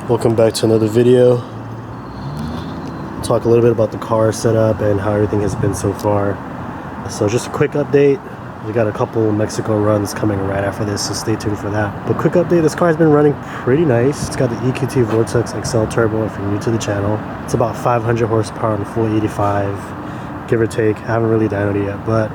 Welcome back to another video. Talk a little bit about the car setup and how everything has been so far. So just a quick update. We got a couple Mexico runs coming right after this, so stay tuned for that. But quick update, this car has been running pretty nice. It's got the EQT Vortex XL Turbo if you're new to the channel. It's about 500 horsepower on full 85, give or take. I haven't really dynoed it yet, but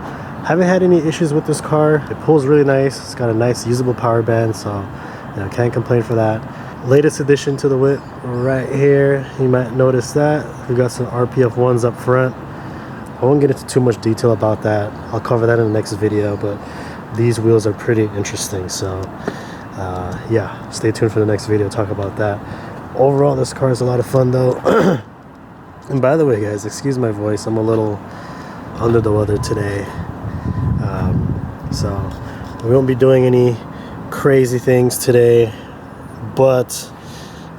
haven't had any issues with this car. It pulls really nice. It's got a nice usable power band, so you know, can't complain for that. Latest addition to the whip right here. You might notice that we got some RPF 1s up front. I won't get into too much detail about that. I'll cover that in the next video, but these wheels are pretty interesting. So yeah, stay tuned for the next video to talk about that. Overall, this car is a lot of fun though. And by the way, guys, excuse my voice. I'm a little under the weather today. So we won't be doing any crazy things today, but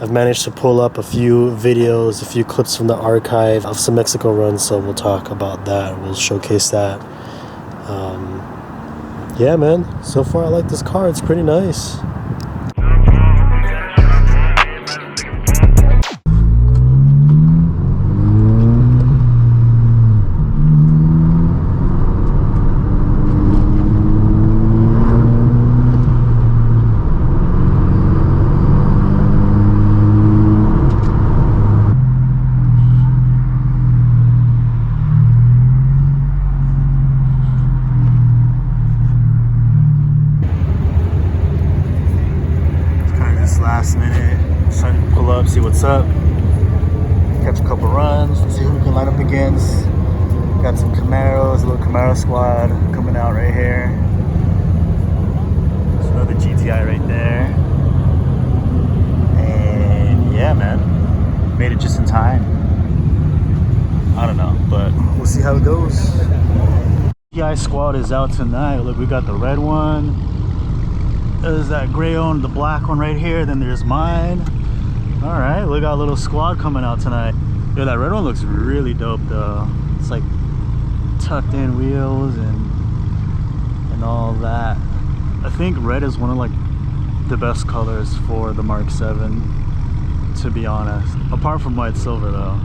I've managed to pull up a few videos, a few clips from the archive of some Mexico runs, so we'll talk about that. We'll showcase that. Yeah, man, so far I like this car. It's pretty nice. Last minute, starting to pull up, see what's up, catch a couple runs, see who we can line up against. Got some Camaros, a little Camaro squad coming out right here. There's another GTI right there. And yeah, man, made it just in time. I don't know, but we'll see how it goes. GTI squad is out tonight. Look, we got the red one. There's that gray one, the black one right here, then there's mine. All right, we got a little squad coming out tonight. Yeah, that red one looks really dope though. It's like tucked in wheels and all that. I think red is one of like the best colors for the Mark 7, to be honest. Apart from white silver though.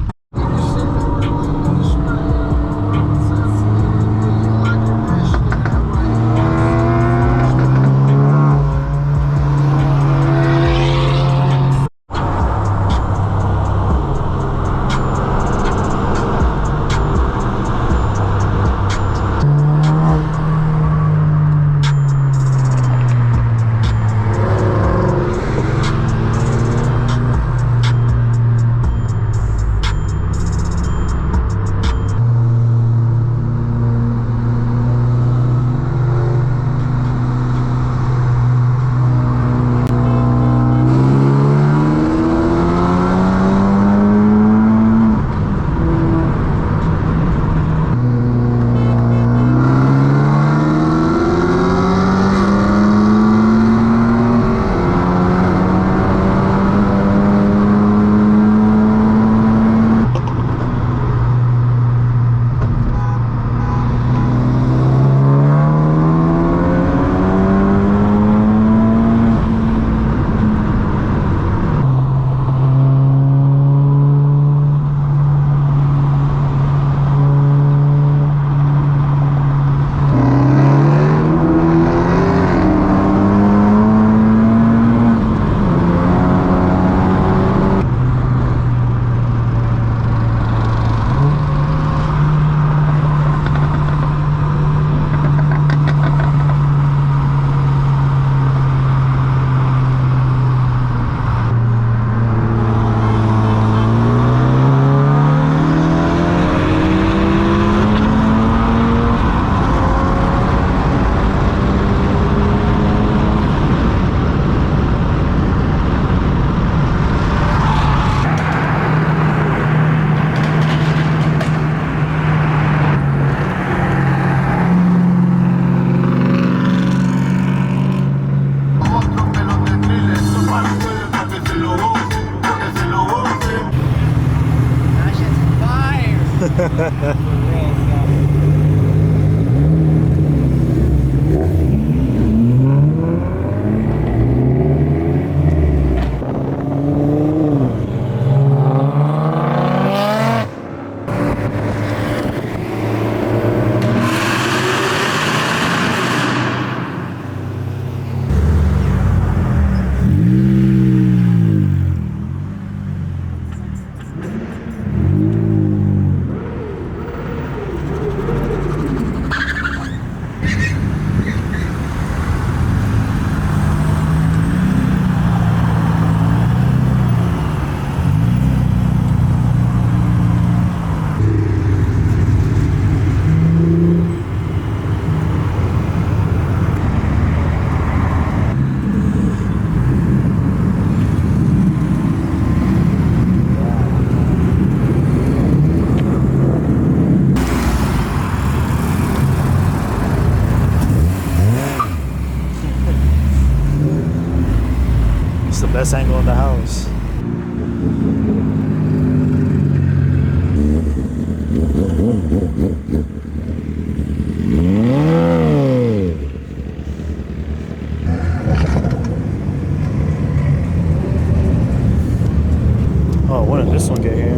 It's the best angle in the house. Oh, when did this one get here?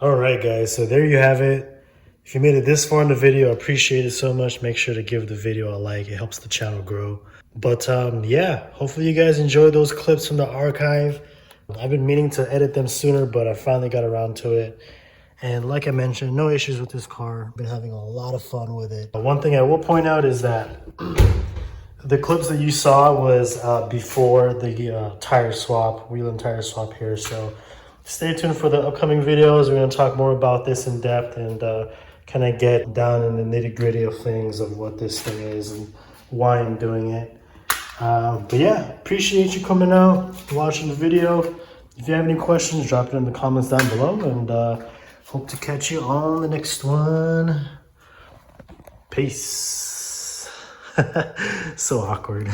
Alright guys, so there you have it. If you made it this far in the video, I appreciate it so much. Make sure to give the video a like. It helps the channel grow. But yeah, hopefully you guys enjoyed those clips from the archive. I've been meaning to edit them sooner, but I finally got around to it. And like I mentioned, no issues with this car. Been having a lot of fun with it. One thing I will point out is that the clips that you saw was before the tire swap, wheel and tire swap here. So stay tuned for the upcoming videos. We're going to talk more about this in depth and kind of get down in the nitty gritty of things of what this thing is and why I'm doing it. But yeah, appreciate you coming out, watching the video. If you have any questions, drop it in the comments down below, and hope to catch you on the next one. Peace. So awkward.